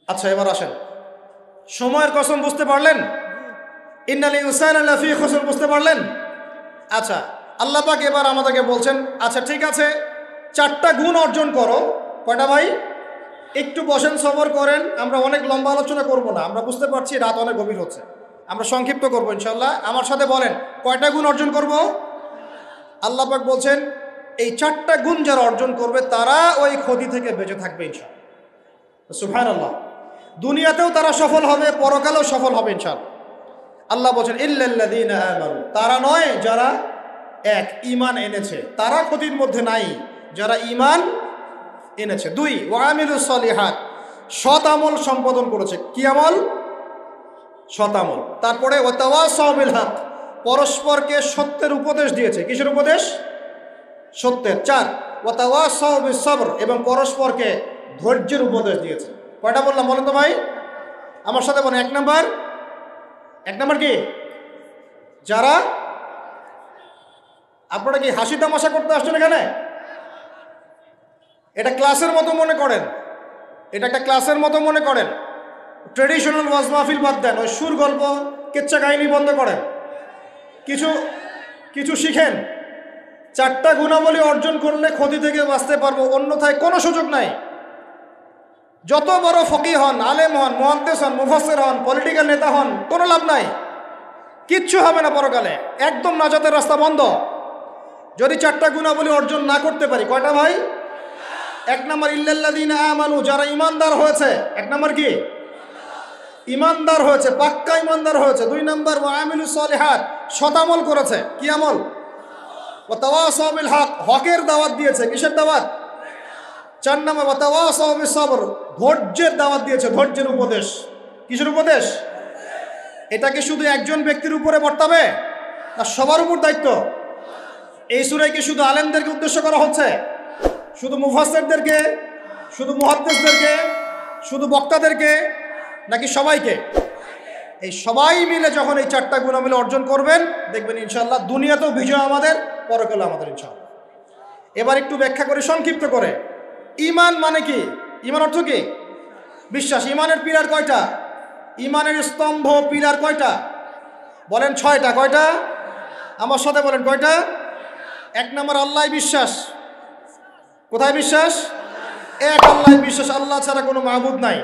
আচ্ছা, এবার আসেন, সময়ের কসম বুঝতে পারলেন? ইন্নাল ইনসানা লাফি খুসর বুঝতে পারলেন? আচ্ছা, আল্লাহ পাক এবার আমাদেরকে বলছেন, আচ্ছা ঠিক আছে, 4টা গুণ অর্জন করো। কয়টা ভাই? একটু বসেন, সবর করেন, আমরা অনেক লম্বা আলোচনা করব না, আমরা বুঝতে পারছি রাত অনেক গভীর হচ্ছে, আমরা সংক্ষিপ্ত করবো ইনশাল্লাহ। আমার সাথে বলেন, কয়টা গুণ অর্জন করব? আল্লাহ পাক বলছেন, এই 4টা গুণ যারা অর্জন করবে তারা ওই ক্ষতি থেকে বেঁচে থাকবে ইনশাআল্লাহ। সুবহানাল্লাহ। দুনিয়াতেও তারা সফল হবে, পরকালেও সফল হবে ইনশাআল্লাহ। আল্লাহ বলছেন ইল্লাল্লাযীনা আমানু, তারা নয় যারা এক ঈমান এনেছে, তারা ক্ষতির মধ্যে নাই, যারা ঈমান এনেছে। 2 ওয়া আমিলুস সলিহাত, সৎ আমল সম্পাদন করেছে। কি আমল? সৎ আমল। তারপরে ওয়া তাওয়াসাউ বিল হক, পরস্পরকে সত্যের উপদেশ দিয়েছে। কিসের উপদেশ? সত্যের। 4 ওয়া তাওয়াসাউ বিস সবর, এবং পরস্পরকে ধৈর্যের উপদেশ দিয়েছে। কয়টা বললাম বলেন তো ভাই? আমার সাথে বলেন। 1 নাম্বার কি? যারা, আপনারা কি হাসি তামাশা করতে আসছেন এখানে? এটা ক্লাসের মতো মনে করেন, এটা একটা ক্লাসের মতো মনে করেন। ট্রেডিশনাল ওয়াজ মাহফিল বাদ দেন, ওই সুর গল্প কেচ্চা কাহিনী বন্ধ করেন, কিছু শিখেন। 4টা গুণাবলী অর্জন করলে ক্ষতি থেকে বাঁচতে পারবো, অন্যথায় কোনো সুযোগ নাই। যত বড় ফকি হন, আলেম হন, মুহাদ্দিস হন, মুফাসসির হন, পলিটিক্যাল নেতা হন, কোনো লাভ নাই, কিচ্ছু হবে না পরকালে, একদম নাজাতের রাস্তা বন্ধ যদি 4টা গুণাবলী অর্জন না করতে পারি। কয়টা ভাই? 1 নাম্বার ইল্লাল্লাযীনা আমানু, যারা ঈমানদার হয়েছে। 1 নাম্বার কি? ঈমানদার হয়েছে, পাক্কা ঈমানদার হয়েছে। 2 নাম্বার ওয়া আমিলুস সলিহাত, সৎ আমল করেছে। কি আমল? ওয়া তাওয়াসাউ বিল হক, হকের দাওয়াত দিয়েছে। কিসের দাওয়াত? 4 নাম্বার ওয়া তাওয়াসাউ বিস সবর, ধৈর্যের দাওয়াত দিয়েছে, ধৈর্যের উপদেশ। কিসের উপদেশ? এটা কি শুধু একজন ব্যক্তির উপরে বর্তাবে, না সবার উপর দায়িত্ব? এই সূরায় কি শুধু আলেমদেরকে উদ্দেশ্য করা হচ্ছে? শুধু মুফাসসিরদেরকে, শুধু মুহাদ্দিসদেরকে, শুধু বক্তাদেরকে, নাকি সবাইকে? এই সবাই মিলে যখন এই 4টা গুণাবলী অর্জন করবেন, দেখবেন ইনশাআল্লাহ দুনিয়াতেও বিজয় আমাদের, পরকালে আমাদের ইনশাআল্লাহ। এবার একটু ব্যাখ্যা করে, সংক্ষিপ্ত করে। ঈমান মানে কি? ঈমান অর্থ কি? বিশ্বাস। ঈমানের পিলার কয়টা? ঈমানের স্তম্ভ পিলার কয়টা? বলেন 6টা। কয়টা? আমার সাথে বলেন, কয়টা? 1 নাম্বার আল্লাহ বিশ্বাস। কোথায় বিশ্বাস? এক আল্লাহ বিশ্বাস, আল্লাহ ছাড়া কোনো মাবুদ নাই,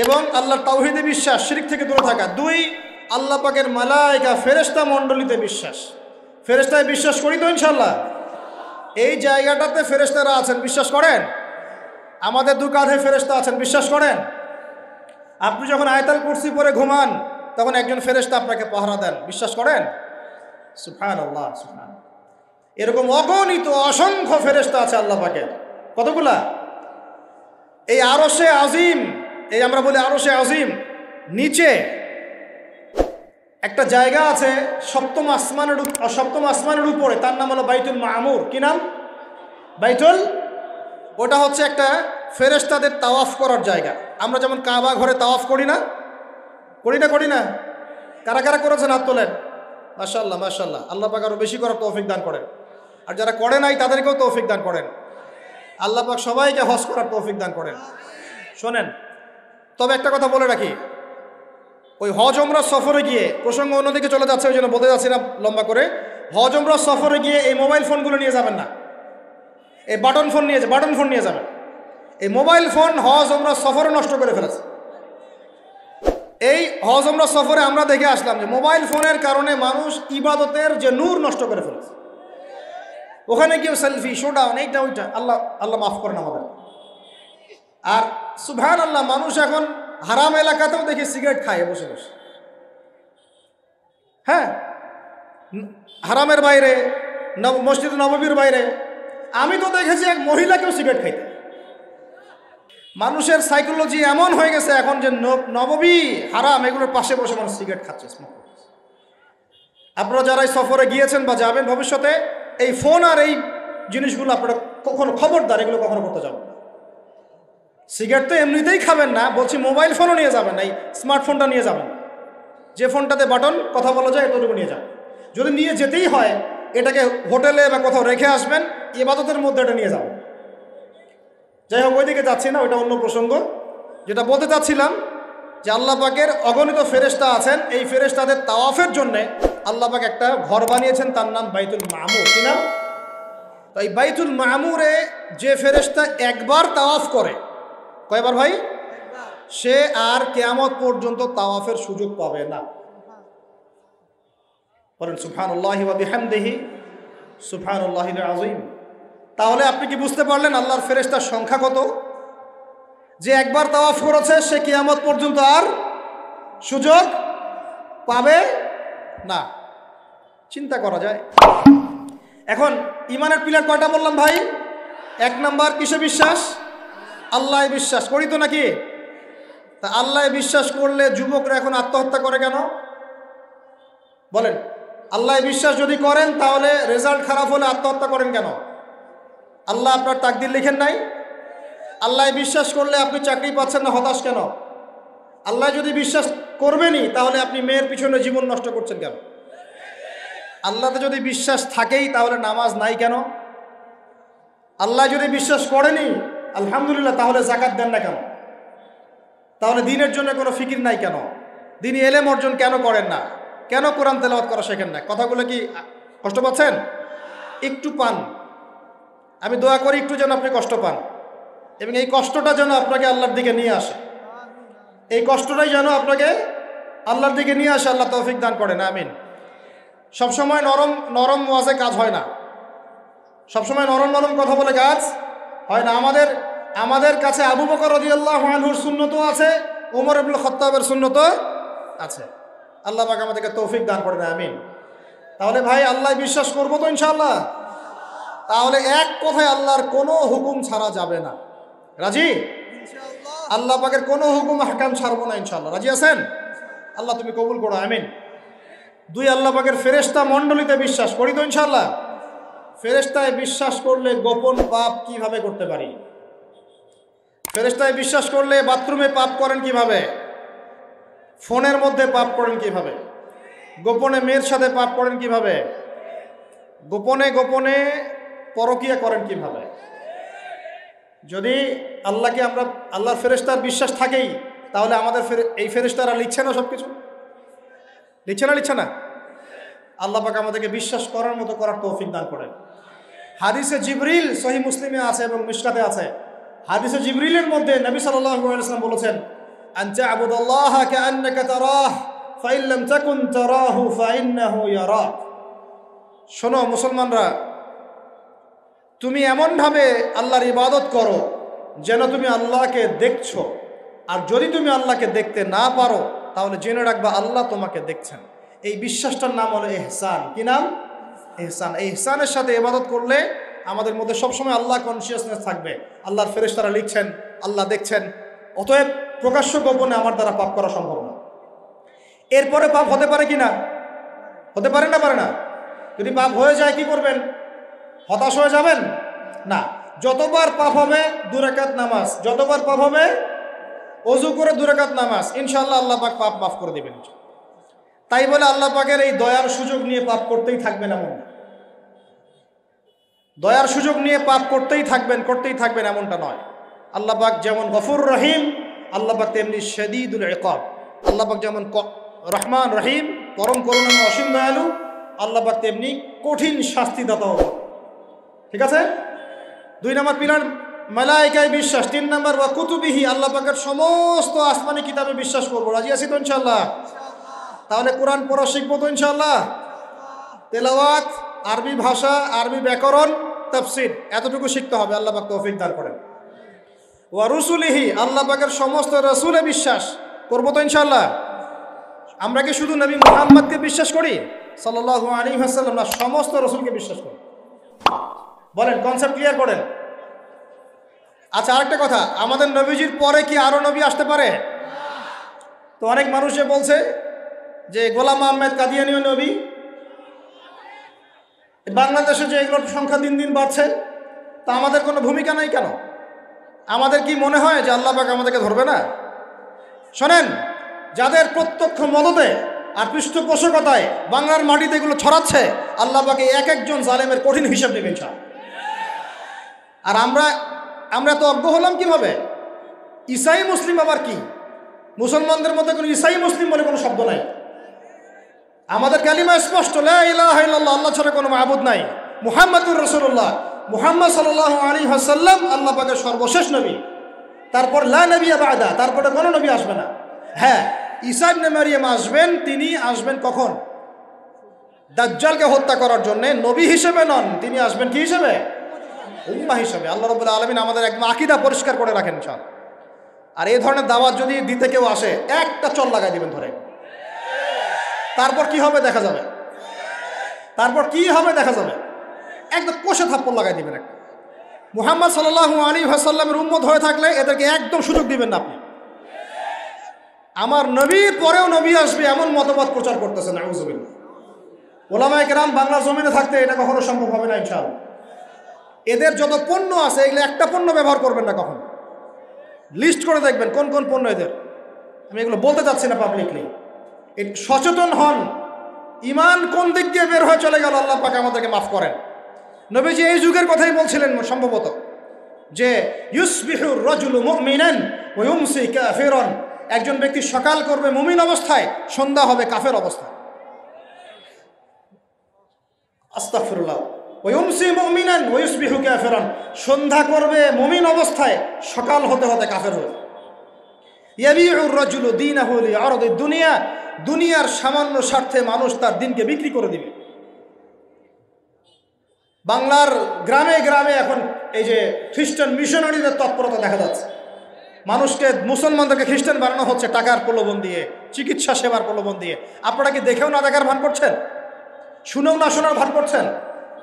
এবং আল্লাহর তাওহীদে বিশ্বাস, শিরক থেকে দূরে থাকা। 2 আল্লাহ পাকের মালায়েকা, ফেরেশতা মণ্ডলীতে বিশ্বাস। ফেরেশতায় বিশ্বাস করি তো ইনশাআল্লাহ? এই জায়গাটাতে ফেরেশতারা আছেন, বিশ্বাস করেন? আমাদের 2 কাঁধে ফেরেশতা আছেন, বিশ্বাস করেন? আপনি যখন আয়াতুল কুরসি পড়ে ঘুমান, তখন একজন ফেরেশতা আপনাকে পাহারা দেন, বিশ্বাস করেন? সুবহানাল্লাহ, সুবহানাল্লাহ। এরকম অগণিত অসংখ্য ফেরেশতা আছে আল্লাহ পাকের। কতগুলা? এই আরশে আজিম, এই আমরা বলি আরশে আজিম, নিচে একটা জায়গা আছে 7ম আসমানের উপরে, তার নাম হলো বাইতুল মামুর। কি নাম? বাইতুল। ওটা হচ্ছে একটা ফেরেশতাদের তাওয়াফ করার জায়গা। আমরা যেমন কাবা ঘরে তাওয়াফ করি না? করি না? কারা কারা করেছেন হাত তোলেন? মাশাআল্লাহ, মাশাআল্লাহ। আল্লাহ পাক আরো বেশি করার তৌফিক দান করেন, আর যারা করে নাই তাদেরকেও তৌফিক দান করেন। আল্লাহ পাক সবাইকে হজ করার তৌফিক দান করেন। শোনেন, তবে একটা কথা বলে রাখি, ওই হজ ওমরা সফরে গিয়ে, প্রসঙ্গ অন্যদিকে চলে যাচ্ছে, ওই জন্য বলতে যাচ্ছি না লম্বা করে, হজ ওমরা সফরে গিয়ে এই মোবাইল ফোনগুলো নিয়ে যাবেন না, এই বাটন ফোন নিয়ে যাবেন। এই মোবাইল ফোন হজ ওমরা সফরে নষ্ট করে ফেলেছে। এই হজ ওমরা সফরে আমরা দেখে আসলাম যে মোবাইল ফোনের কারণে মানুষ ইবাদতের যে নূর নষ্ট করে ফেলেছে। ওখানে গিয়ে সেলফি, শোডাউন, এইটা ওইটা, আল্লাহ মাফ করেন আমাদের। আর সুবহানাল্লাহ, মানুষ এখন হারাম এলাকাতেও দেখি সিগারেট খায় বসে বসে। হ্যাঁ, হারামের বাইরে, মসজিদ নববীর বাইরে আমি তো দেখেছি এক মহিলাকেও সিগারেট খাইতে। মানুষের সাইকোলজি এমন হয়ে গেছে এখন যে নববী, হারাম, এগুলোর পাশে বসে মানুষ সিগারেট খাচ্ছে, স্মোক করছে। আপনারা যারা সফরে গিয়েছেন বা যাবেন ভবিষ্যতে, এই ফোন আর এই জিনিসগুলো আপনারা কখনো, খবরদার, এগুলো কখনো করতে যাবেন না। সিগারেট তো এমনিতেই খাবেন না, বলছি মোবাইল ফোনও নিয়ে যাবেন না, এই স্মার্টফোনটা নিয়ে যাবেন, যে ফোনটাতে বাটন কথা বলা যায় এতটুকু নিয়ে যাবেন। যদি নিয়ে যেতেই হয়, এটাকে হোটেলে বা কোথাও রেখে আসবেন, ইবাদতের মধ্যে এটা নিয়ে যাবেন। যাই হোক, ওইদিকে যাচ্ছি না, ওইটা অন্য প্রসঙ্গ। যেটা বলতে চাচ্ছিলাম যে আল্লাহ পাকের অগণিত ফেরেশতা আছেন, এই ফেরেশতাদের তাওয়াফের জন্য আল্লাহ পাক একটা ঘর বানিয়েছেন, তার নাম বাইতুল মামুর। কি নাম? তো এই বাইতুল মামুরে যে ফেরেশতা একবার তাওয়াফ করে, কয়বার ভাই? সে আর কিয়ামত পর্যন্ত তাওয়াফের সুযোগ পাবে না। বলেন সুবহানাল্লাহি ওয়া বিহামদিহি সুবহানাল্লাহিল আযীম। তাহলে আপনি কি বুঝতে পারলেন আল্লাহর ফেরেশতার সংখ্যা কত? যে একবার তাওয়াফ করেছে সে কিয়ামত পর্যন্ত আর সুযোগ পাবে না। চিন্তা করা যায়। এখন ইমানের পিলার কয়টা বললাম ভাই? 1 নাম্বার কিসে বিশ্বাস? আল্লাহ বিশ্বাস করি তো নাকি? তা আল্লাহ বিশ্বাস করলে যুবকরা এখন আত্মহত্যা করে কেন? বলেন, আল্লাহ বিশ্বাস যদি করেন তাহলে রেজাল্ট খারাপ হলে আত্মহত্যা করেন কেন? আল্লাহ আপনার তাকদির লিখেন নাই? আল্লাহ বিশ্বাস করলে আপনি চাকরি পাচ্ছেন না, হতাশ কেন? আল্লাহ যদি বিশ্বাস করবেনই তাহলে আপনি মেয়ের পিছনে জীবন নষ্ট করছেন কেন? আল্লাহতে যদি বিশ্বাস থাকেই তাহলে নামাজ নাই কেন? আল্লাহ যদি বিশ্বাস করেনি আলহামদুলিল্লাহ, তাহলে যাকাত দেন না কেন? তাহলে দিনের জন্য কোনো ফিকির নাই কেন? দিনই এলেম অর্জন কেন করেন না? কেন কোরআন তেলাওয়াত করা শেখেন না? কথাগুলো কি কষ্ট পাচ্ছেন? একটু পান। আমি দোয়া করি একটু যেন আপনি কষ্ট পান, এবং এই কষ্টটা যেন আপনাকে আল্লাহর দিকে নিয়ে আসে। এই কষ্টটাই যেন আপনাকে আল্লাহর দিকে নিয়ে আসে। আল্লাহ তৌফিক দান করেন, আমিন। সবসময় নরম নরম ওয়াজে কাজ হয় না, সবসময় নরম নরম কথা বলে কাজ হয় না। আমাদের কাছে আবু বকর রাদিয়াল্লাহু আনহুর সুন্নতও আছে, ওমর ইবনে খাত্তাবের সুন্নতও আছে। আল্লাহ পাক আমাদেরকে তৌফিক দান করেন, আমিন। তাহলে ভাই আল্লাহ বিশ্বাস করবো তো ইনশাআল্লাহ? তাহলে এক কথায় আল্লাহর কোনো হুকুম ছাড়া যাবে না। রাজি? আল্লাহ পাকের কোনো হুকুম হাকাম ছাড়বো না ইনশাআল্লাহ। রাজি আছেন? আল্লাহ তুমি কবুল করো, আমিন। 2, আল্লাহ পাকের ফেরেশতা মণ্ডলীতে বিশ্বাস করি তো ইনশাআল্লাহ? ফেরেশতায় বিশ্বাস করলে গোপন পাপ কিভাবে করতে পারি? ফেরেশতায় বিশ্বাস করলে বাথরুমে পাপ করেন কিভাবে? ফোনের মধ্যে পাপ করেন কিভাবে? গোপনে মেয়ের সাথে পাপ করেন কিভাবে? গোপনে গোপনে পরকিয়া করেন কিভাবে? যদি আল্লাহকে আমরা আল্লাহর ফেরেশতার বিশ্বাস থাকেই, তাহলে আমাদের এই ফেরেশতারা লিখছে না সব কিছু? লিখছে না? আল্লাহ পাক আমাদেরকে বিশ্বাস করার মতো করার তৌফিক দান করেন। হাদিসে জিবরিল সহিহ মুসলিমে আছে এবং মিশকাতে আছে। হাদিসে জিবরিলের মধ্যে নবী সাল্লাল্লাহু আলাইহি ওয়াসাল্লাম বলেছেন, আনতা আবুদাল্লাহ কাআন্নাকা তারাহ ফাইন লাম তাকুন তারাহু ফাইন্নাহু ইয়ারাক। শোনো মুসলমানরা, তুমি এমনভাবে আল্লাহর ইবাদত করো যেন তুমি আল্লাহকে দেখছো, আর যদি তুমি আল্লাহকে দেখতে না পারো তাহলে জেনে রাখবা আল্লাহ তোমাকে দেখছেন। এই বিশ্বাসটার নাম হলো ইহসান। কি নাম? ইহসান। এই ইহসানের সাথে ইবাদত করলে আমাদের মধ্যে সবসময় আল্লাহ কনসিয়াসনেস থাকবে। আল্লাহর ফেরেশতারা লিখছেন, আল্লাহ দেখছেন। অতএব প্রকাশ্য গোপনে আমার দ্বারা পাপ করা সম্ভব না। এরপরে পাপ হতে পারে কি না? হতে পারে না? পারে না? যদি পাপ হয়ে যায় কি করবেন? হতাশ হয়ে যাবেন না। যতবার পাপ হবে 2 রাকাত নামাজ, যতবার পাপ হবে ওযু করে 2 রাকাত নামাজ, ইনশাআল্লাহ আল্লাহ পাক পাপ মাফ করে দিবেন। তাই বলে আল্লাহ পাকের এই দয়ার সুযোগ নিয়ে পাপ করতেই থাকবেন এমন না। দয়ার সুযোগ নিয়ে পাপ করতেই থাকবেন এমনটা নয়। আল্লাহ পাক যেমন গফুর রহিম, আল্লাহ পাক তেমনি শাদীদুল ইকাব। আল্লাহ পাক যেমন রহমান রহিম, পরম করুণাময় অসীম দয়ালু, আল্লাহ পাক তেমনি কঠিন শাস্তিদাতাও। ঠিক আছে? 2 নম্বর পিলার মালায়েকায় বিশ্বাস। 3 নম্বর ওয়া কুতুবিহি, আল্লাহ পাকের সমস্ত আসমানি কিতাবে বিশ্বাস করব। রাজি আছি তো ইনশাআল্লাহ? তাহলে কোরআন পড়া শিখবো তো ইনশাআল্লাহ? তেলাওয়াত, আরবি ভাষা, আরবি ব্যাকরণ, তাফসীর এতটুকু শিখতে হবে। আল্লাহ পাক তৌফিক দান করেন। ওয়া রুসুলিহি, আল্লাহ পাকের সমস্ত রাসূলে বিশ্বাস করব তো ইনশাআল্লাহ? আমরা কি শুধু নবী মুহাম্মদকে বিশ্বাস করি সাল্লাল্লাহু আলাইহি ওয়াসাল্লাম, না সমস্ত রাসূলকে বিশ্বাস করি? বলেন, কনসেপ্ট ক্লিয়ার করেন। আচ্ছা, আরেকটা কথা, আমাদের নবীজির পরে কি আরো নবী আসতে পারে? তো অনেক মানুষে বলছে যে গোলাম আহমেদ কাদিয়ানীও নবী। বাংলাদেশে যে এগুলোর সংখ্যা দিন দিন বাড়ছে, তা আমাদের কোনো ভূমিকা নাই কেন? আমাদের কি মনে হয় যে আল্লাহ পাক আমাদেরকে ধরবে না? শোনেন, যাদের প্রত্যক্ষ মদতে আর পৃষ্ঠপোষকতায় বাংলার মাটিতে এগুলো ছড়াচ্ছে, আল্লাহ পাক এক একজন জালেমের কঠিন হিসাব নেবেন। আর আমরা তো অজ্ঞ হলাম কিভাবে? ঈসাই মুসলিম আবার কি? মুসলমানদের মধ্যে কোনো ঈসাই মুসলিম বলে কোনো শব্দ নাই। আমাদের কালিমা স্পষ্ট, লা ইলাহা ইল্লাল্লাহ, আল্লাহ ছাড়া কোনো মাবুদ নাই, মুহাম্মাদুর রাসূলুল্লাহ, মুহাম্মদ সাল্লাল্লাহু আলাইহি ওয়াসাল্লাম আল্লাহ পাকের সর্বশেষ নবী। তারপর লা নবিয়্যা বা'দা, তারপরে কোনো নবী আসবে না। হ্যাঁ, ঈসা ইবনে মারইয়াম আসবেন, তিনি আসবেন কখন? দাজ্জালকে হত্যা করার জন্য, নবী হিসেবে নন, তিনি আসবেন কি হিসেবে? উম্মাহ হিসেবে। আল্লাহ রাব্বুল আলামিন আমাদের একদম আকীদা পরিষ্কার করে রাখেন ইনশাআল্লাহ। আর এই ধরনের দাওয়াত যদি দিতে কেউ আসে, একটা চল লাগাই দিবেন ধরে। তারপর কি হবে দেখা যাবে, তারপর কি হবে দেখা যাবে, একদম কষে থাপ্পড় লাগাই দিবেন একটা। মুহাম্মদ সাল্লাল্লাহু আলাইহি ওয়াসাল্লামের উম্মত হয়ে থাকলে এদেরকে একদম সুযোগ দিবেন না আপনি। আমার নবী পরেও নবী আসবে এমন মতবাদ প্রচার করতেছেন, নাউযুবিল্লাহ। ওলামায়ে কেরাম বাংলার জমিনে থাকতে এটা কখনো সম্ভব হবে না ইনশাআল্লাহ। এদের যত পণ্য আছে এগুলো একটা পণ্য ব্যবহার করবেন না কখনো। লিস্ট করে দেখবেন কোন কোন পণ্য এদের। আমি এগুলো বলতে চাচ্ছি না পাবলিকলি। সচেতন হন, ইমান কোন দিক দিয়ে বের হয়ে চলে গেল, আল্লাহ পাক আমাদেরকে মাফ করেন। নবীজি এই যুগের কথাই বলছিলেন সম্ভবত, যে ইউসবিহুর রাজুলু মুমিনান ওয়া ইউমসি কাফিরান, একজন ব্যক্তি সকাল করবে মুমিন অবস্থায়, সন্ধ্যা হবে কাফের অবস্থায়। আস্তাগফিরুল্লাহ। ওয়া ইউমসি মুমিনান ওয়া ইউসবিহু কাফিরান, সন্ধ্যা করবে মুমিন অবস্থায়, সকাল হতে হতে কাফের হবে। ইয়াবিউর রাজুলু দীনাহু লিআরদিদ দুনিয়া, দুনিয়ার সামান্য স্বার্থে মানুষ তার দিনকে বিক্রি করে দিবে। বাংলার গ্রামে গ্রামে এখন এই যে খ্রিস্টান মিশনারিদের তৎপরতা দেখা যাচ্ছে। মানুষকে, মুসলমানদেরকে খ্রিস্টান বানানো হচ্ছে টাকার প্রলোভন দিয়ে, চিকিৎসা সেবার প্রলোভন দিয়ে। আপনারা কি দেখেও না দেখার ভান করছেন, শুনেও না শোনার ভান করছেন?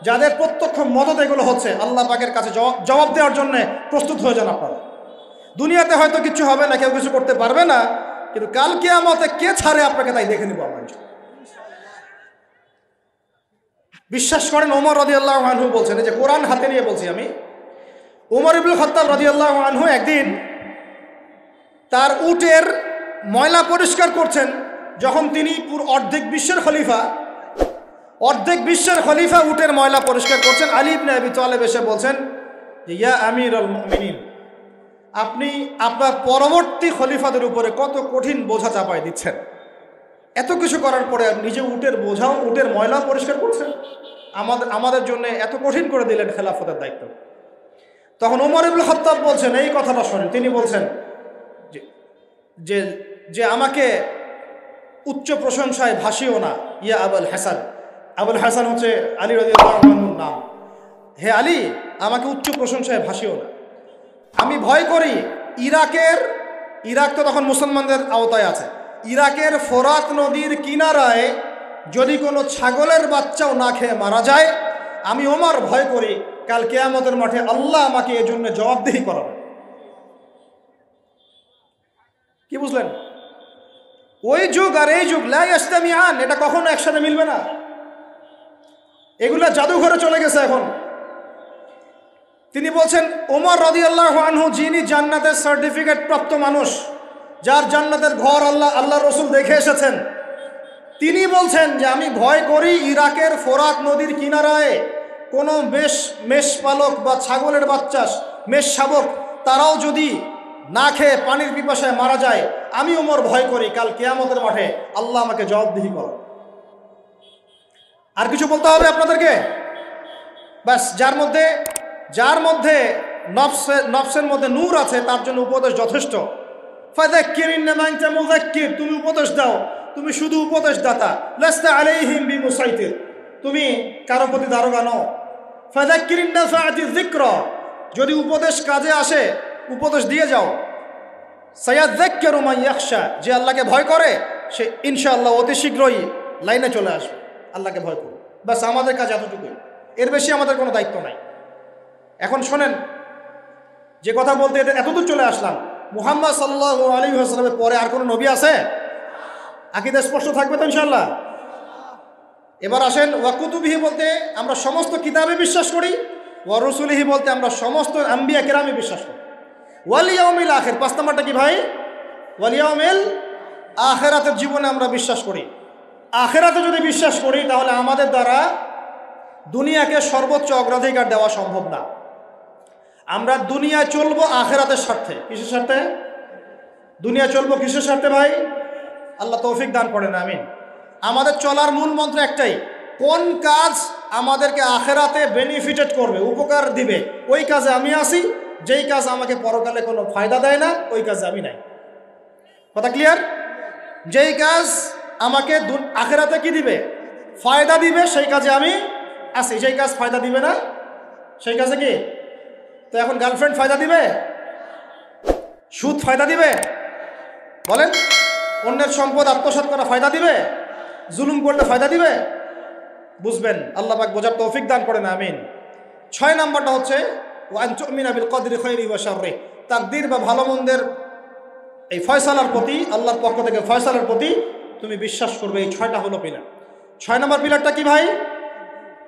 যাদের প্রত্যক্ষ মদত এগুলো হচ্ছে, আল্লাহ পাকের কাছে জবাব দেওয়ার জন্য প্রস্তুত হয়ে যান আপনারা। দুনিয়াতে হয়তো কিছু হবে না, কেউ কিছু করতে পারবে না, কিন্তু কাল কিয়ামতে কে ছাড়ে আপনাকে তাই দেখে নিব আমরা। বিশ্বাস করেন, ওমর রাদিয়াল্লাহু আনহু বলছেন, এই যে কোরআন হাতে নিয়ে বলছি আমি, ওমর ইবনুল খাত্তাব রাদিয়াল্লাহু আনহু একদিন তার উটের ময়লা পরিষ্কার করছেন, যখন তিনি অর্ধেক বিশ্বের খলিফা উটের ময়লা পরিষ্কার করছেন। আলী ইবনে আবি তালেব এসে বলছেন, ইয়া আমিরুল মুমিনিন, আপনি আপনার পরবর্তী খলিফাদের উপরে কত কঠিন বোঝা চাপায় দিচ্ছেন। এত কিছু করার পরে নিজে উটের বোঝাও, উটের ময়লা পরিষ্কার করছেন, আমাদের জন্য এত কঠিন করে দিলেন খেলাফতের দায়িত্ব। তখন ওমর ইবনুল খাত্তাব বলছেন, এই কথাটা শোনেন, তিনি বলছেন যে যে আমাকে উচ্চ প্রশংসায় ভাসিও না, ইয়া আবুল হাসান। আবুল হাসান হচ্ছে আলী রাদিয়াল্লাহু আনহুর নাম। হে আলী, আমাকে উচ্চ প্রশংসায় ভাসিও না। আমি ভয় করি ইরাক তো তখন মুসলমানদের আওতায় আছে, ইরাকের ফোরাত নদীর কিনারায় যদি কোনো ছাগলের বাচ্চাও না খেয়ে মারা যায়, আমি ওমর ভয় করি কাল কিয়ামতের মাঠে আল্লাহ আমাকে এই জন্য জবাবদিহি করাবে। কি বুঝলেন? ওই যুগ আর এই যুগ লা ইস্তামিআন, এটা কখনো একসাথে মিলবে না। এগুলা জাদুঘরে চলে গেছে এখন। তিনি বলছেন, ওমর রাদিয়াল্লাহু আনহু যিনি জান্নাতের সার্টিফিকেট প্রাপ্ত মানুষ, যার জান্নাতের ঘর আল্লাহ রসুল দেখে এসেছেন, তিনি বলছেন যে আমি ভয় করি ইরাকের ফোরাত নদীর কিনারায় কোনো মেষপালক বা ছাগলের বাচ্চা, মেষ শাবক, তারাও যদি না খেয়ে পানির পিপাসায় মারা যায়, আমি ওমর ভয় করি কাল কিয়ামতের মাঠে আল্লাহ আমাকে জবাবদিহি করো। আর কিছু বলতে হবে আপনাদেরকে? বাস, যার মধ্যে নফসের মধ্যে নূর আছে তার জন্য উপদেশ যথেষ্ট। ফাযাক্কির ইন্নামা আনতা মুযাক্কির, তুমি উপদেশ দাও, তুমি শুধু উপদেশ দাতা। লাস্তা আলাইহিম বিমুসাইতির, তুমি কারো প্রতি দারোগা নও। ফাযাক্কির ইন নাফাআতি যিকরা, যদি উপদেশ কাজে আসে উপদেশ দিয়ে যাও। সায়াযাক্কারু মান ইয়াখশা, যে আল্লাহকে ভয় করে সে ইনশাআল্লাহ অতি শীঘ্রই লাইনে চলে আসবে। আল্লাহকে ভয় করো, বাস আমাদের কাজ এতটুকুই, এর বেশি আমাদের কোনো দায়িত্ব নাই। এখন শোনেন, যে কথা বলতে এতদূর চলে আসলাম, মুহাম্মদ সাল্লাল্লাহু আলাইহি ওয়াসাল্লামের পরে আর কোনো নবী আছে? আকীদা স্পষ্ট থাকবে তো ইনশাআল্লাহ? এবার আসেন, ওয়া কুতুবিহি বলতে আমরা সমস্ত কিতাবে বিশ্বাস করি, ওয়া রুসুলিহি বলতে আমরা সমস্ত আম্বিয়া কেরামে বিশ্বাস করি। ওয়াল ইয়াউমিল আখির, 5 নাম্বারটা কি ভাই? ওয়াল ইয়াউমিল আখিরাতের জীবনে আমরা বিশ্বাস করি। আখিরাতে যদি বিশ্বাস করি তাহলে আমাদের দ্বারা দুনিয়াকে সর্বোচ্চ অগ্রাধিকার দেওয়া সম্ভব না। আমরা দুনিয়ায় চলবো আখিরাতের স্বার্থে। কিসের স্বার্থে? দুনিয়া চলবো কিসের স্বার্থে ভাই? আল্লাহ তৌফিক দান করেন, আমিন। আমাদের চলার মূল মন্ত্র একটাই, কোন কাজ আমাদেরকে আখেরাতে বেনিফিটেড করবে, উপকার দিবে, ওই কাজে আমি আসি। যেই কাজ আমাকে পরকালে কোনো ফায়দা দেয় না, ওই কাজে আমি নাই। কথা ক্লিয়ার? যেই কাজ আমাকে আখেরাতে কি দিবে, ফায়দা দিবে, সেই কাজে আমি আসি। যেই কাজ ফায়দা দিবে না, সেই কাজে কি? তো এখন গার্লফ্রেন্ড ফায়দা দিবে? সুদ ফায়দা দিবে? বলেন। অন্যের সম্পদ আত্মসাৎ করা ফায়দা দিবে? জুলুম করলে ফায়দা দিবে? বুঝবেন, আল্লাহ পাক বোঝার তৌফিক দান করেন, আমিন। 6 নম্বরটা হচ্ছে ওয়ান তুমিনা বিল কদরি খাইরি ওয়া শাররি, তাকদীর বা ভালো মন্দের এই ফয়সালার প্রতি, আল্লাহর পক্ষ থেকে ফয়সালার প্রতি তুমি বিশ্বাস করবে। এই 6টা হলো পিলার। 6 নম্বর পিলারটা কি ভাই?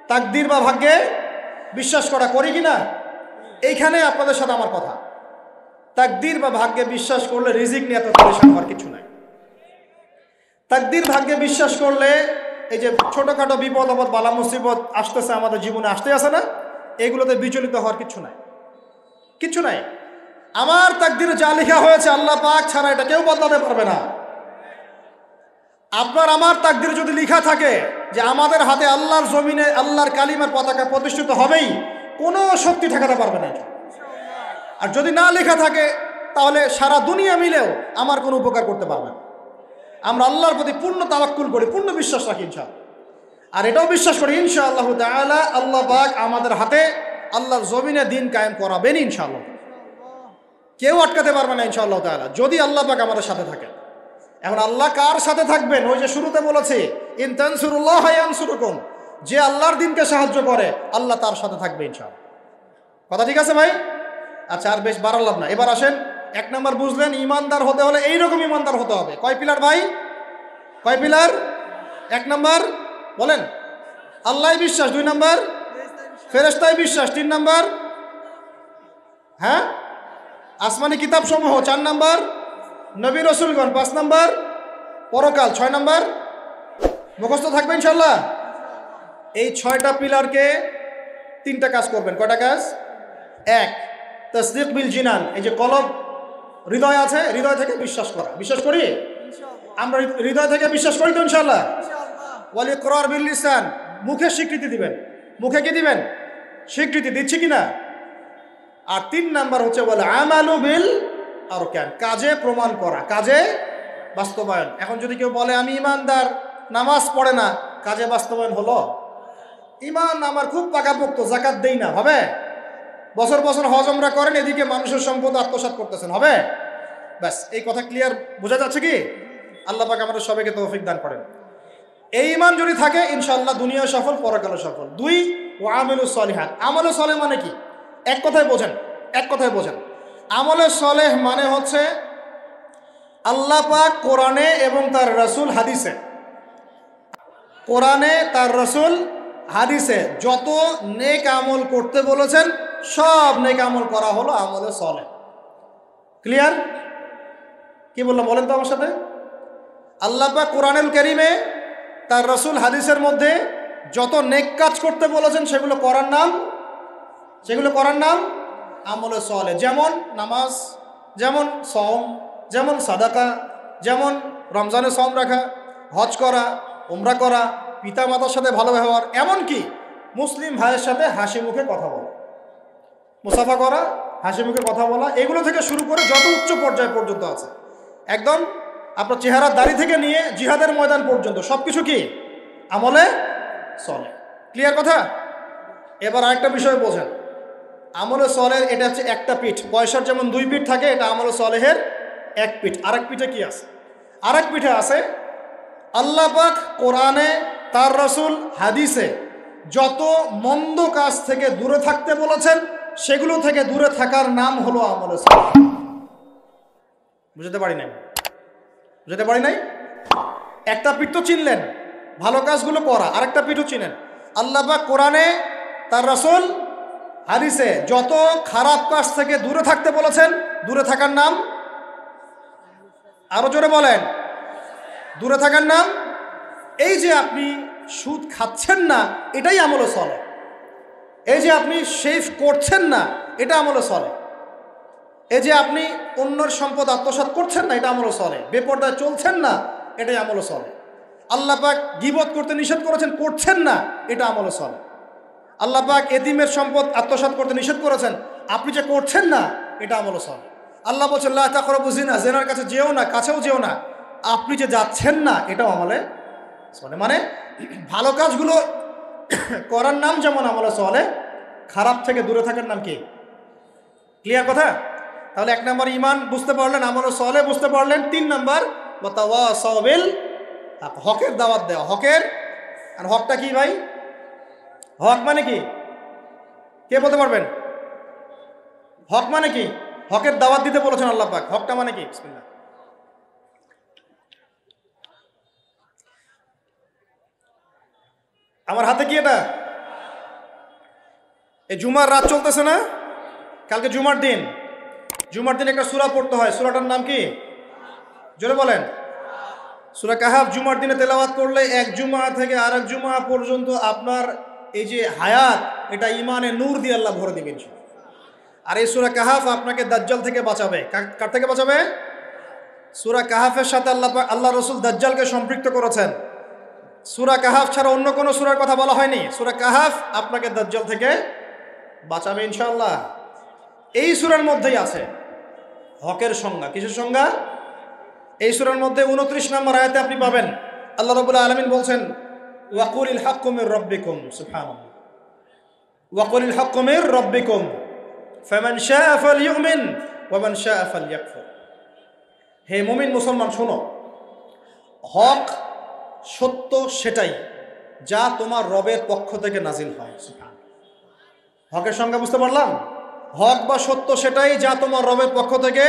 তাকদীর বা ভাগ্যে বিশ্বাস করা, করি কিনা? এইখানে আপনাদের সাথে আমার কথা। তাকদীর বা ভাগ্যে বিশ্বাস করলে রিজিক নিয়ে এত পরেশান হওয়ার কিছু নাই। তাকদীর ভাগ্যে বিশ্বাস করলে এই যে ছোটখাটো বিপদ আপদ বালা মুসিবত আসতেছে আমাদের জীবনে, আসতে আসে না, এগুলোতে বিচলিত হওয়ার কিছু নাই, কিছু নাই। আমার তাকদীরে যা লেখা হয়েছে আল্লাহ পাক ছাড়া এটা কেউ বদলাতে পারবে না। আপনার আমার তাকদীরে যদি লেখা থাকে যে আমাদের হাতে আল্লাহর জমিনে আল্লাহর কালিমার পতাকা প্রতিষ্ঠিত হবেই, কোনো শক্তি ঠেকাতে পারবে না। আর যদি না লেখা থাকে তাহলে সারা দুনিয়া মিলেও আমার কোনো উপকার করতে পারবে না। আমরা আল্লাহর প্রতি পূর্ণ তাওয়াক্কুল করি, পূর্ণ বিশ্বাস রাখি ইনশাআল্লাহ। আর এটাও বিশ্বাস করি ইনশাআল্লাহ তাআলা আল্লাহ পাক আমাদের হাতে আল্লাহর জমিনে দিন কায়েম করাবেন ইনশাআল্লাহ। কেউ আটকাতে পারবে না ইনশাআল্লাহ তাআলা, যদি আল্লাহ পাক আমাদের সাথে থাকে। এখন আল্লাহ কার সাথে থাকবেন? ওই যে শুরুতে বলেছি, ইন তানসুরুল্লাহ ইয়ানসুরুকুম, যে আল্লাহর দিনকে সাহায্য করে আল্লাহ তার সাথে থাকবে ইনশাআল্লাহ। কথা ঠিক আছে ভাই? আচ্ছা, আর বেশ বাড়ালাম না, এবার আসেন। 1 নম্বর বুঝলেন, ইমানদার হতে হলে এইরকম ইমানদার হতে হবে। কয় পিলার ভাই? কয় পিলার? 1 নম্বর বলেন আল্লাহ বিশ্বাস, 2 নম্বর ফেরেশতায় বিশ্বাস, 3 নম্বর হ্যাঁ আসমানি কিতাব সমূহ, 4 নম্বর নবী রাসূলগণ, 5 নম্বর পরকাল, 6 নম্বর মুখস্থ থাকবে ইনশাআল্লাহ। এই 6টা পিলারকে 3টা কাজ করবেন। কয়টা কাজ? 1, তাসদীক বিল জিনান, এই যে কলব হৃদয় আছে, হৃদয় থেকে বিশ্বাস করা। বিশ্বাস করি আমরা, হৃদয় থেকে বিশ্বাস করি তো ইনশাআল্লাহ। ওয়াল ইকরার বিল লিসান, মুখে স্বীকৃতি দিবেন। মুখে কি দিবেন? স্বীকৃতি দিচ্ছি কিনা। আর 3 নাম্বার হচ্ছে ওয়াল আমালু বিল আরকান, কাজে প্রমাণ করা, কাজে বাস্তবায়ন। এখন যদি কেউ বলে আমি ইমানদার, নামাজ পড়ে না, কাজে বাস্তবায়ন হলো? ইমান আমার খুব পাকাপোক্ত, যাকাত দেই না, হবে? বছর বছর হজ উমরা করেন, এদিকে মানুষের সম্পদ আত্মসাৎ করতেছেন, হবে? ব্যাস, এই কথা ক্লিয়ার বোঝা যাচ্ছে কি? আল্লাহ পাক আমাদের সবাইকে তৌফিক দান করেন। এই ঈমান যদি থাকে ইনশাআল্লাহ দুনিয়া সফল, পরকালে সফল। 2, ওয়া আমিলুস সলিহাত। আমলে সলেহ মানে কি? এক কথায় বোঝেন, এক কথায় বোঝেন। আমলে সলেহ মানে হচ্ছে আল্লাহ পাক কোরআনে এবং তার রাসূল হাদিসে, কোরআনে তার রাসূল হাদিসে যত নেক আমল করতে বলেছেন সব নেক আমল করা হলো আমলে সলেহ। ক্লিয়ার? কি বললাম বলেন তো আমার সাথে? আল্লাহ পাক কোরআনুল কারীমে তার রাসূল হাদিসের মধ্যে যত নেক কাজ করতে বলেছেন সেগুলো করার নাম আমলে সলেহ। যেমন নামাজ, যেমন সওম, যেমন সাদাকা, যেমন রমজানে সওম রাখা, হজ করা, উমরা করা, পিতা মাতার সাথে ভালো ব্যবহার, এমনকি মুসলিম ভাইয়ের সাথে হাসি মুখে কথা বলা, মুসাফা করা, হাসি মুখে কথা বলা, এগুলো থেকে শুরু করে যত উচ্চ পর্যায় পর্যন্ত আছে, একদম আপনার চেহারার দাড়ি থেকে নিয়ে জিহাদের ময়দান পর্যন্ত সবকিছু কি আমলে সলেহ। ক্লিয়ার কথা? এবার আরেকটা বিষয় বোঝেন। আমলে সলেহ এটা হচ্ছে একটা পিঠ, পয়সার যেমন 2 পিঠ থাকে, এটা আমলে সলেহের 1 পিঠ। আরেক পিঠে কি আছে? আরেক পিঠে আছে আল্লাহ পাক কোরআনে তার রাসূল হাদিসে যত মন্দ কাজ থেকে দূরে থাকতে বলেছেন সেগুলো থেকে দূরে থাকার নাম হলো আমলে সলেহ। বুঝতে পারি নাই? একটা পিঠ তো চিনলেন, ভালো কাজগুলো করা, আরেকটা পিঠও চিনেন। আল্লাহ পাক কোরআনে তার রাসূল হাদিসে যত খারাপ কাজ থেকে দূরে থাকতে বলেছেন, দূরে থাকার নাম, আরো জোরে বলেন, দূরে থাকার নাম। এই যে আপনি সুদ খাচ্ছেন না, এটাই আমলে সলেহ। এই যে আপনি শেভ করছেন না, এটা আমলে সলেহ। এই যে আপনি অন্যের সম্পদ আত্মসাৎ করছেন না, এটা আমলও চলে। বেপরদায় চলছেন না, এটাই আমলও চলে। আল্লাহ পাক গীবত করতে নিষেধ করেছেন, করছেন না, এটা আমলও চলে। আল্লাহ পাক এতিমের সম্পদ আত্মসাৎ করতে নিষেধ করেছেন, আপনি যে করছেন না, এটা আমলও চলে। আল্লাহ বলছেন লা তাকরাবু জিনা, জিনার কাছে যেও না, কাছেও যেও না, আপনি যে যাচ্ছেন না, এটাও আমলে চলে। মানে ভালো কাজগুলো করার নাম যেমন আমলে চলে, খারাপ থেকে দূরে থাকার নাম কি? ক্লিয়ার কথা? তাহলে 1 নম্বর ঈমান বুঝতে পারলেন, আমলে চলে বুঝতে পারলেন। 3 নম্বর ওয়াতাওয়াসাউ বিল হক, হকের দাওয়াত দেওয়া। হকের, আর হকটা কি ভাই? হক মানে কি? কে বলতে পারবেন? হক মানে কি? হকের দাওয়াত দিতে বলেছেন আল্লাহ পাক। হকটা মানে কি? বিসমিল্লাহ। আমার হাতে কি এটা? এই জুমার রাত চলতেছে না, কালকে জুমার দিন। জুমার দিন একটা সূরা পড়তে হয়, সূরাটার নাম কি? জোরে বলেন। সূরা কাহাফ জুমার দিনে তেলাওয়াত করলে এক জুমা থেকে আরেক জুমা পর্যন্ত আপনার এই যে হায়াত, এটা ইমানে নূর দিয়ে আল্লাহ ভরে দিবেন। আর এই সূরা কাহাফ আপনাকে দাজ্জাল থেকে বাঁচাবে। কার থেকে বাঁচাবে? সূরা কাহাফের সাথে আল্লাহ রসুল দাজ্জালকে সম্পৃক্ত করেছেন। সূরা কাহাফ ছাড়া অন্য কোনো সূরার কথা বলা হয়নি। সূরা কাহাফ আপনাকে দাজ্জাল থেকে বাঁচাবে ইনশাআল্লাহ। এই সূরার মধ্যেই আছে হকের সংজ্ঞা। কিসের সংজ্ঞা? এই সূরার মধ্যে 29 নম্বর আয়াতে আপনি পাবেন আল্লাহ রাব্বুল আলামিন বলছেন ওয়াকুলিল হাক্কু মির রাব্বিকুম, সুবহানাল্লাহ, ওয়াকুলিল হাক্কু মির রাব্বিকুম ফামান শাআ ফালইউমিন ওয়া মান শাআ ফালইয়াকফুর। হে মুমিন মুসলমান শোনো, হক সত্য সেটাই যা তোমার রবের পক্ষ থেকে নাজিল হয়। সুবহানাল্লাহ। হকের সংজ্ঞা বুঝতে পারলাম? হক বা সত্য সেটাই যা তোমার রবের পক্ষ থেকে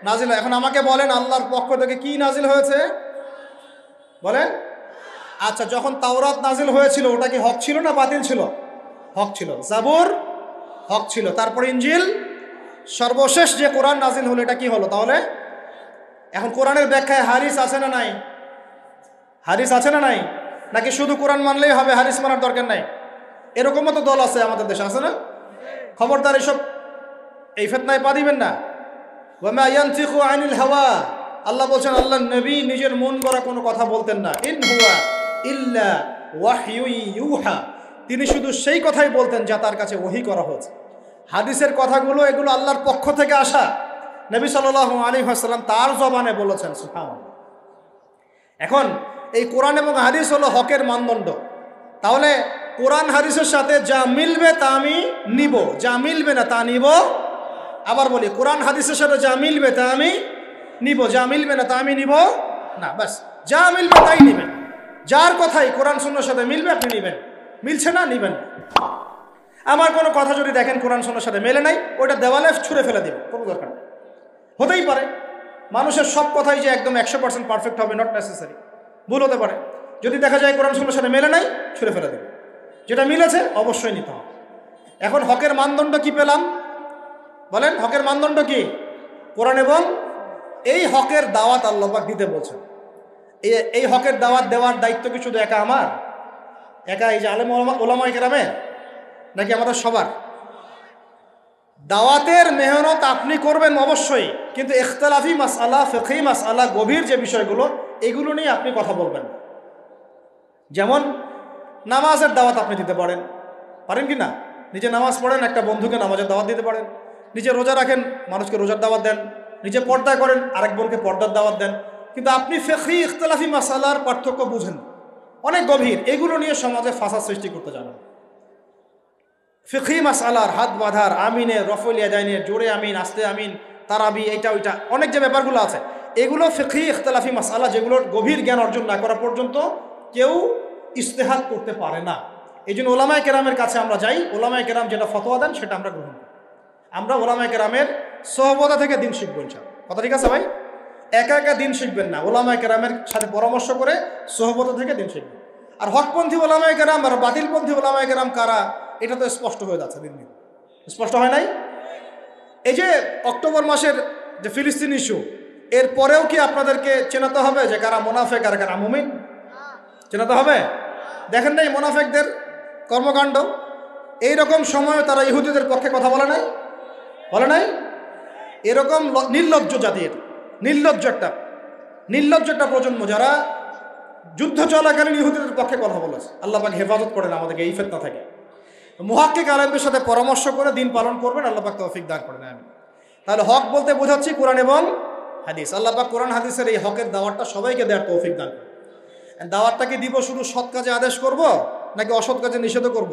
নাজিল হয়। এখন আমাকে বলেন আল্লাহর পক্ষ থেকে কি নাজিল হয়েছে বলেন? আচ্ছা, যখন তাওরাত নাজিল হয়েছিল ওটা কি হক ছিল না বাতিল ছিল? হক ছিল। জাবুর হক ছিল। তারপর ইনজিল, সর্বশেষ যে কোরআন নাজিল হলো এটা কি হলো তাহলে? এখন কোরআনের ব্যাখ্যায় হাদিস আছে না নাই? হাদিস আছে না নাই? নাকি শুধু কোরআন মানলেই হবে, হাদিস মানার দরকার নাই? এরকমও তো দল আছে আমাদের দেশে, আছে না? খবরদার এসব এই ফিতনায় পা দিবেন না। ওয়া মা ইয়ানতিকু আনিল হাওয়া, আল্লাহ বলছেন আল্লাহ নবী নিজের মন গড়া কোনো কথা বলতেন না। ইন হুয়া ইল্লা ওয়াহয়ু ইউহা, তিনি শুধু সেই কথাই বলতেন যা তার কাছে ওহী করা হয়েছে। হাদিসের কথাগুলো এগুলো আল্লাহর পক্ষ থেকে আসা, নবী সাল্লাল্লাহু আলাইহি ওয়াসাল্লাম তার জবানে বলেছেন। সুবহানাল্লাহ। এখন এই কোরআন এবং হাদিস হলো হকের মানদণ্ড। তাহলে কোরআন হাদিসের সাথে যা মিলবে তা আমি নিব, যা মিলবে না তা নিব। আবার বলি, কোরআন হাদিসের সাথে যা মিলবে তা আমি নিব, যা মিলবে না তা আমি নিব না। বাস, যা মিলবে তাই নিবেন। যার কথাই কোরআন সুন্নাহর সাথে মিলবে আপনি নিবেন, মিলছে না নিবেন। আমার কোনো কথা যদি দেখেন কোরআন সুন্নাহর সাথে মেলে নাই, ওইটা দেওয়ালে ছুঁড়ে ফেলে দেবেন, কোনো দরকার নেই। হতেই পারে মানুষের সব কথাই যে একদম 100% পারফেক্ট হবে, নট নেসেসারি, ভুল হতে পারে। যদি দেখা যায় কোরআন সুন্নাহর সাথে মেলে নাই, ছুঁড়ে ফেলে দেবেন। যেটা মিলেছে অবশ্যই নিতে হবে। এখন হকের মানদণ্ড কি পেলাম বলেন? হকের মানদণ্ড কি? কোরআন এবং এই হকের দাওয়াত আল্লাহ পাক দিতে বলছেন। এই হকের দাওয়াত দেওয়ার দায়িত্ব কি শুধু একা আমার, একা এই যে আলেম ওলামায়ে কেরামের, নাকি আমাদের সবার? দাওয়াতের মেহনত আপনি করবেন অবশ্যই, কিন্তু ইখতিলাফি মাসআলা, ফিকহি মাসআলা, গভীর যে বিষয়গুলো, এগুলো নিয়ে আপনি কথা বলবেন। যেমন নামাজের দাওয়াত আপনি দিতে পারেন, পারেন কি না? নিজে নামাজ পড়েন, একটা বন্ধুকে নামাজের দাওয়াত দিতে পারেন। নিজে রোজা রাখেন, মানুষকে রোজার দাওয়াত দেন। নিজে পর্দা করেন, আরেক বোনকে পর্দার দাওয়াত দেন। কিন্তু আপনি ফিকহি ইখতিলাফি মাসআলার পার্থক্য বুঝেন, অনেক গভীর, এগুলো নিয়ে সমাজে ফাসাদ সৃষ্টি করতে জানেন। ফিকহি মাসআলার হাত বাঁধার, আমিনের, রফল ইয়াদাইনের, জোরে আমিন, আস্তে আমিন, তারাবি, এইটা ওইটা, অনেক যে ব্যাপারগুলো আছে, এগুলো ফিকহি ইখতিলাফি মাসআলা, যেগুলোর গভীর জ্ঞান অর্জন না করা পর্যন্ত কেউ ইজতিহাদ করতে পারে না। এই জন্য ওলামায়ে কেরামের কাছে আমরা যাই, ওলামায়ে কেরাম যেটা ফতোয়া দেন সেটা আমরা গ্রহণ করি। আমরা ওলামায়ে কেরামের সোহবতা থেকে দিন শিখবো ইনশাআল্লাহ। কথা ঠিক আছে ভাই? একা একা দিন শিখবেন না, ওলামায়ে কেরামের সাথে পরামর্শ করে সোহবতা থেকে দিন শিখবেন। আর হকপন্থী ওলামায়ে কেরাম আর বাতিলপন্থী ওলামায়ে কেরাম কারা, এটা তো স্পষ্ট হয়ে যাচ্ছে দিন দিন। স্পষ্ট হয় নাই? এই যে অক্টোবর মাসের যে ফিলিস্তিন ইস্যু, এর পরেও কি আপনাদেরকে চেনাতে হবে যে কারা মুনাফিক আর কারা মুমিন? চেনাতে হবে? দেখেন নাই মুনাফিকদের কর্মকাণ্ড? এইরকম সময় তারা ইহুদিদের পক্ষে কথা বলে নাই? বলে নাই? এরকম নির্লজ্জ জাতির নির্লজ্জ একটা প্রজন্ম যারা যুদ্ধ চলাকালীন ইহুদিদের পক্ষে কথা বলেছে। আল্লাহ পাক হেফাজত করেন আমাদেরকে এই ফিতনা থেকে। মুহাক্কিক আলেমদের সাথে পরামর্শ করে দিন পালন করবেন, আল্লাহ পাক তৌফিক দান করেন। আমি তাহলে হক বলতে বোঝাচ্ছি কোরআন এবং হাদিস। আল্লাহ পাক কোরআন হাদিসের এই হকের দাওয়াতটা সবাইকে দেওয়ার তৌফিক দান করেন। দাওয়াতটাকে দিব শুধু সৎ কাজে আদেশ করব নাকি অসৎ কাজে নিষেধ করব?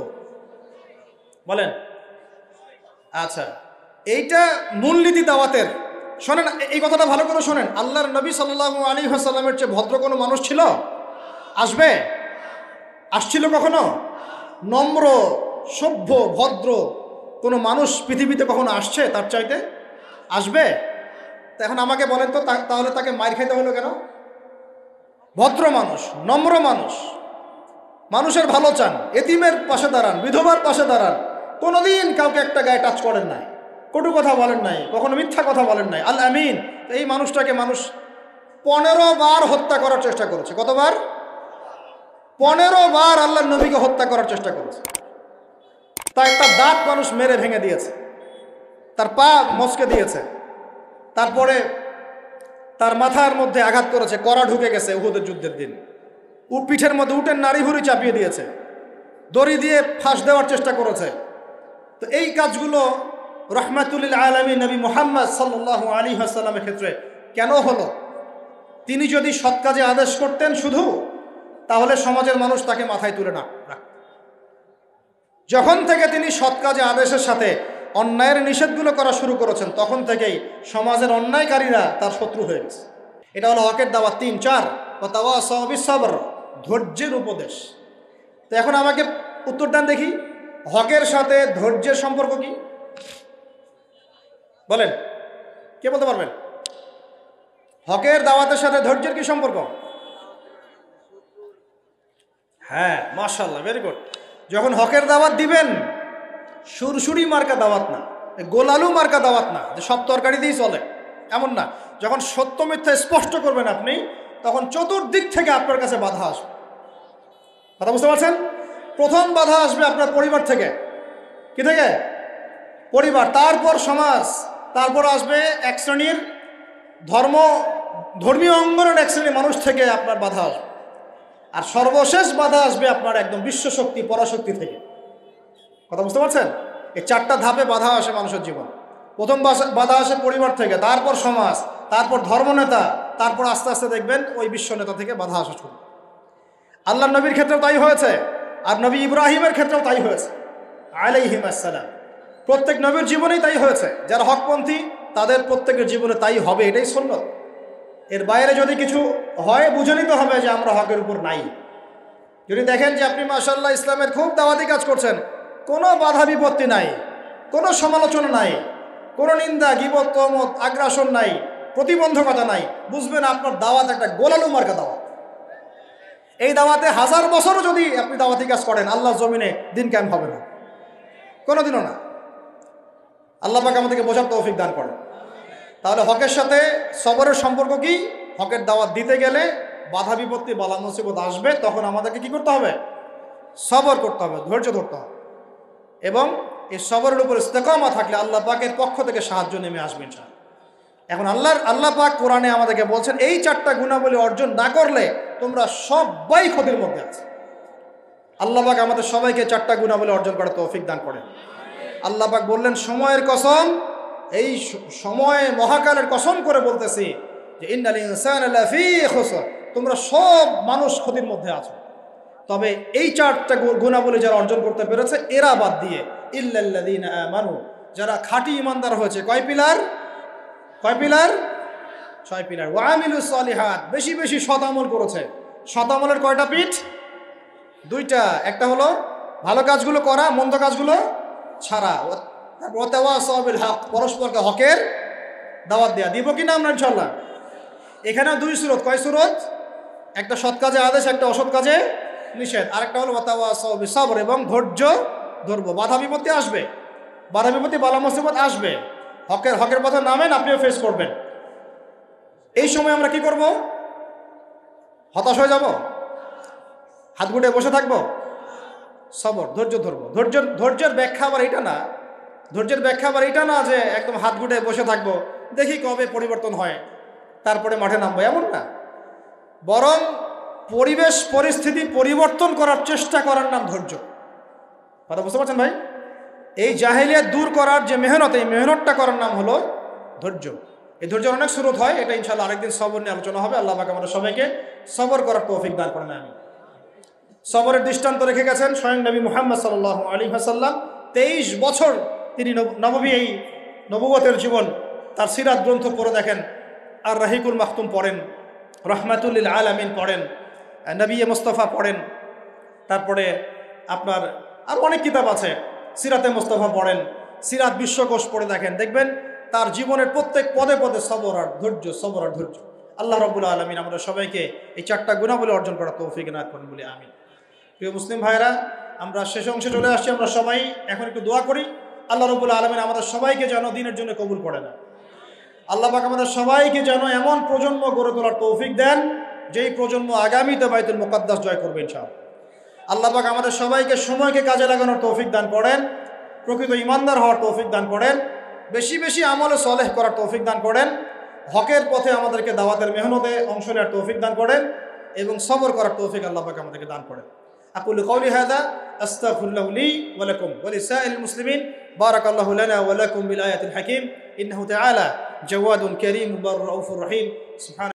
বলেন। আচ্ছা, এইটা মূলনীতি দাওয়াতের। শোনেন, এই কথাটা ভালো করে শোনেন। আল্লাহর নবী সাল্লাল্লাহু আলাইহি ওয়াসাল্লামের চেয়ে ভদ্র কোনো মানুষ ছিল? আসছিল কখনো? নম্র, সভ্য, ভদ্র কোনো মানুষ পৃথিবীতে কখনো আসছে তার চাইতে? আসবে? তা এখন আমাকে বলেন তো, তাহলে তাকে মার খাইতে হলো কেন? ভদ্র মানুষ, নম্র মানুষ, মানুষের ভালো চান, এতিমের পাশে দাঁড়ান, বিধবার পাশে দাঁড়ান, কোনোদিন কাউকে একটা গায়ে টাচ করেন নাই, কটু কথা বলেন নাই, কখনো মিথ্যা কথা বলেন নাই। আল আমিন। এই মানুষটাকে মানুষ 15 বার হত্যা করার চেষ্টা করেছে। কতবার? 15 বার আল্লাহর নবীকে হত্যা করার চেষ্টা করেছে। তার একটা দাঁত মানুষ মেরে ভেঙে দিয়েছে, তার পা মচকে দিয়েছে, তারপরে তার মাথার মধ্যে আঘাত করেছে, কড়া ঢুকে গেছে উহুদের যুদ্ধের দিন। পিঠের মধ্যে উটের নাড়ি ভুড়ি চাপিয়ে দিয়েছে, দড়ি দিয়ে ফাঁস দেওয়ার চেষ্টা করেছে। তো এই কাজগুলো রহমাতুল্লিল আলামিন নবী মুহাম্মদ সাল্লাল্লাহু আলাইহি ওয়াসাল্লামের ক্ষেত্রে কেন হলো? তিনি যদি সৎ কাজে আদেশ করতেন শুধু, তাহলে সমাজের মানুষ তাকে মাথায় তুলে না রাখত। যখন থেকে তিনি সৎ কাজে আদেশের সাথে অন্যায়ের নিষেধগুলো করা শুরু করেছেন, তখন থেকেই সমাজের অন্যায়কারীরা তার শত্রু হয়ে গেছে। এটা হলো হকের দাওয়াত। 3, 4 ওয়াতাওয়াসাউ বিস-সাবর, ধৈর্যের উপদেশ। তো এখন আমাকে উত্তর দেন দেখি, হকের সাথে ধৈর্যের সম্পর্ক কি? বলেন, কে বলতে পারবেন? হকের দাওয়াতের সাথে ধৈর্যের কি সম্পর্ক? হ্যাঁ, মাশাআল্লাহ, ভেরি গুড। যখন হকের দাওয়াত দিবেন, সুরসুরি মার্কা দাওয়াত না, গোলালু মার্কা দাওয়াত না যে সব তরকারি দিয়েই চলে, এমন না। যখন সত্য মিথ্যা স্পষ্ট করবেন আপনি, তখন চতুর্দিক থেকে আপনার কাছে বাধা আসবে। কথা বুঝতে পারছেন? প্রথম বাধা আসবে আপনার পরিবার থেকে। কি থেকে? পরিবার, তারপর সমাজ, তারপর আসবে এক শ্রেণীর ধর্মীয় অঙ্গনের এক শ্রেণীর মানুষ থেকে আপনার বাধা আসবে। আর সর্বশেষ বাধা আসবে আপনার একদম বিশ্বশক্তি, পরাশক্তি থেকে। কথা বুঝতে পারছেন? এই 4টা ধাপে বাধা আসে মানুষের জীবন। প্রথম বাধা আসে পরিবার থেকে, তারপর সমাজ, তারপর ধর্মনেতা, তারপর আস্তে আস্তে দেখবেন ওই বিশ্ব নেতা থেকে বাধা আসা শুরু। আল্লাহ নবীর ক্ষেত্রেও তাই হয়েছে, আর নবী ইব্রাহিমের ক্ষেত্রেও তাই হয়েছে আলাইহিম আসসালাম। প্রত্যেক নবীর জীবনেই তাই হয়েছে। যারা হকপন্থী তাদের প্রত্যেকের জীবনে তাই হবে, এটাই সুন্নাত। এর বাইরে যদি কিছু হয়, বুঝে নিতে হবে যে আমরা হকের উপর নাই। যদি দেখেন যে আপনি মাশাআল্লাহ ইসলামের খুব দাওয়াতি কাজ করছেন, কোনো বাধা বিপত্তি নাই, কোনো সমালোচনা নাই, কোনো নিন্দা, গীবত, তহমত, আগ্রাসন নাই, প্রতিবন্ধকতা নাই, বুঝবেন আপনার দাওয়াত একটা গোলালু মার্কা দাওয়াত। এই দাওয়াতে 1000 বছরও যদি আপনি দাওয়াতি কাজ করেন, আল্লাহর জমিনে দিন কায়েম হবে না, কোনোদিনও না। আল্লাহ পাক আমাদেরকে বোঝার তৌফিক দান করেন। তাহলে হকের সাথে সবরের সম্পর্ক কি? হকের দাওয়াত দিতে গেলে বাধা বিপত্তি, বালা মুসিবত আসবে, তখন আমাদেরকে কি করতে হবে? সবর করতে হবে, ধৈর্য ধরতে হবে। এবং এই সবরের উপর ইস্তেকামা থাকলে আল্লাহ পাকের পক্ষ থেকে সাহায্য নেমে আসবে ইনশাআল্লাহ। এখন আল্লাহ পাক কোরআনে আমাদেরকে বলছেন, এই 4টা গুণাবলী অর্জন না করলে তোমরা সবাই ক্ষতির মধ্যে আছে। আল্লাহ পাক আমাদের সবাইকে 4টা গুণাবলী অর্জন করার তৌফিক দান করেন। আল্লাহ পাক বললেন, সময়ের কসম, এই সময় মহাকালের কসম করে বলতেছি যে ইন্নাল ইনসানা লাফি খুসর, তোমরা সব মানুষ ক্ষতির মধ্যে আছো। তবে এই 4টা গুণাবলী যারা অর্জন করতে পেরেছে, এরা বাদ দিয়ে ইল্লাল্লাযীনা আমানু, যারা খাঁটি ইমানদার হয়েছে। কয় পিলার? 6 পিলার। ওয়া আমিলুস সলিহাত, বেশি বেশি সৎ আমল করেছে। সৎ আমলের কয়টা পিঠ? 2টা। একটা হলো ভালো কাজগুলো করা, মন্দ কাজগুলো ছাড়া। ওয়াতাওয়াসাউ বিল হক, পরস্পরকে হকের দাওয়াত দেয়া। দিব কিনা আমরা ইনশাআল্লাহ? এখানে 2 সূরত। কয় সূরত? একটা সৎ কাজে আদেশ, একটা অসৎ কাজে নিষেধ। আরেকটা হলো ওয়াতাওয়াসাউ বিস-সাবর, এবং ধৈর্য ধরবো। বাধা বিপত্তি আসবে, বাধা বিপত্তি, বালা মুসিবত আসবে। হকের পথে নামেন, আপনিও ফেস করবেন। এই সময় আমরা কি করব? হতাশ হয়ে যাব? হাত গুটে বসে থাকবো? সবর, ধৈর্য ধরবো। ধৈর্যের ব্যাখ্যা আবার এটা না, যে একদম হাত গুটে বসে থাকবো, দেখি কবে পরিবর্তন হয়, তারপরে মাঠে নামবো, এমন না। বরং পরিবেশ পরিস্থিতি পরিবর্তন করার চেষ্টা করার নাম ধৈর্য। কথা বুঝতে পারছেন ভাই? এই জাহেলিয়াত দূর করার যে মেহনত, এই মেহনতটা করার নাম হলো ধৈর্য। এই ধৈর্যের অনেক স্রোত হয়, এটা ইনশাআল্লাহ আরেকদিন সবর নিয়ে আলোচনা হবে। আল্লাহ পাক আমাদের সবাইকে সবর করার তৌফিক দান করেন। আমি সবরের দৃষ্টান্ত রেখে গেছেন স্বয়ং নবী মুহাম্মদ সাল্লাল্লাহু আলাইহি ওয়াসাল্লাম। 23 বছর তিনি নববী, এই নবুয়তের জীবন, তার সিরাত গ্রন্থ পড়ে দেখেন, আর রাহিকুল মাখতুম পড়েন, রহমাতুল লিল আলামিন পড়েন, নবী মুস্তাফা পড়েন, তারপরে আপনার আর অনেক কিতাব আছে, সিরাতে মুস্তাফা পড়েন, সিরাত বিশ্বকোষ পড়ে দেখেন, দেখবেন তার জীবনের প্রত্যেক পদে পদে সবর আর ধৈর্য, সবর আর ধৈর্য। আল্লাহ রাব্বুল আলামিন আমাদের সবাইকে এই 4টা গুণাবলী অর্জন করার তৌফিক এনায়েত করেন বলে আমিন। প্রিয় মুসলিম ভাইরা, আমরা শেষ অংশে চলে আসছি। আমরা সবাই এখন একটু দোয়া করি, আল্লাহ রাব্বুল আলামিন আমাদের সবাইকে যেন দ্বীনের জন্য কবুল করে না। আল্লাহ পাক আমাদের সবাইকে যেন এমন প্রজন্ম গড়ে তোলার তৌফিক দেন, যেই প্রজন্ম আগামীতে বাইতুল মুকাদ্দাস জয় করবে ইনশাআল্লাহ। আল্লাহ পাক আমাদের সবাইকে সময়কে কাজে লাগানোর তৌফিক দান করেন, প্রকৃত ইমানদার হওয়ার তৌফিক দান করেন, বেশি বেশি আমলে সলেহ করার তৌফিক দান করেন, হকের পথে আমাদেরকে দাওয়াতের মেহনতে অংশ নেওয়ার তৌফিক দান করেন, এবং সবর করার তৌফিক আল্লাহ পাক আমাদেরকে দান করেন। আকুলু কওলি হাযা আস্তাগফিরুল্লাহ লি ওয়া লাকুম ওয়া লিসাইরিল মুসলিমিন। বারাকাল্লাহু লানা ওয়া লাকুম বিল আয়াতিল হাকীম। ইন্নাহু তাআলা জাওয়াদুন কারীম মুবাররাউফুর রহিম। সুবহানাক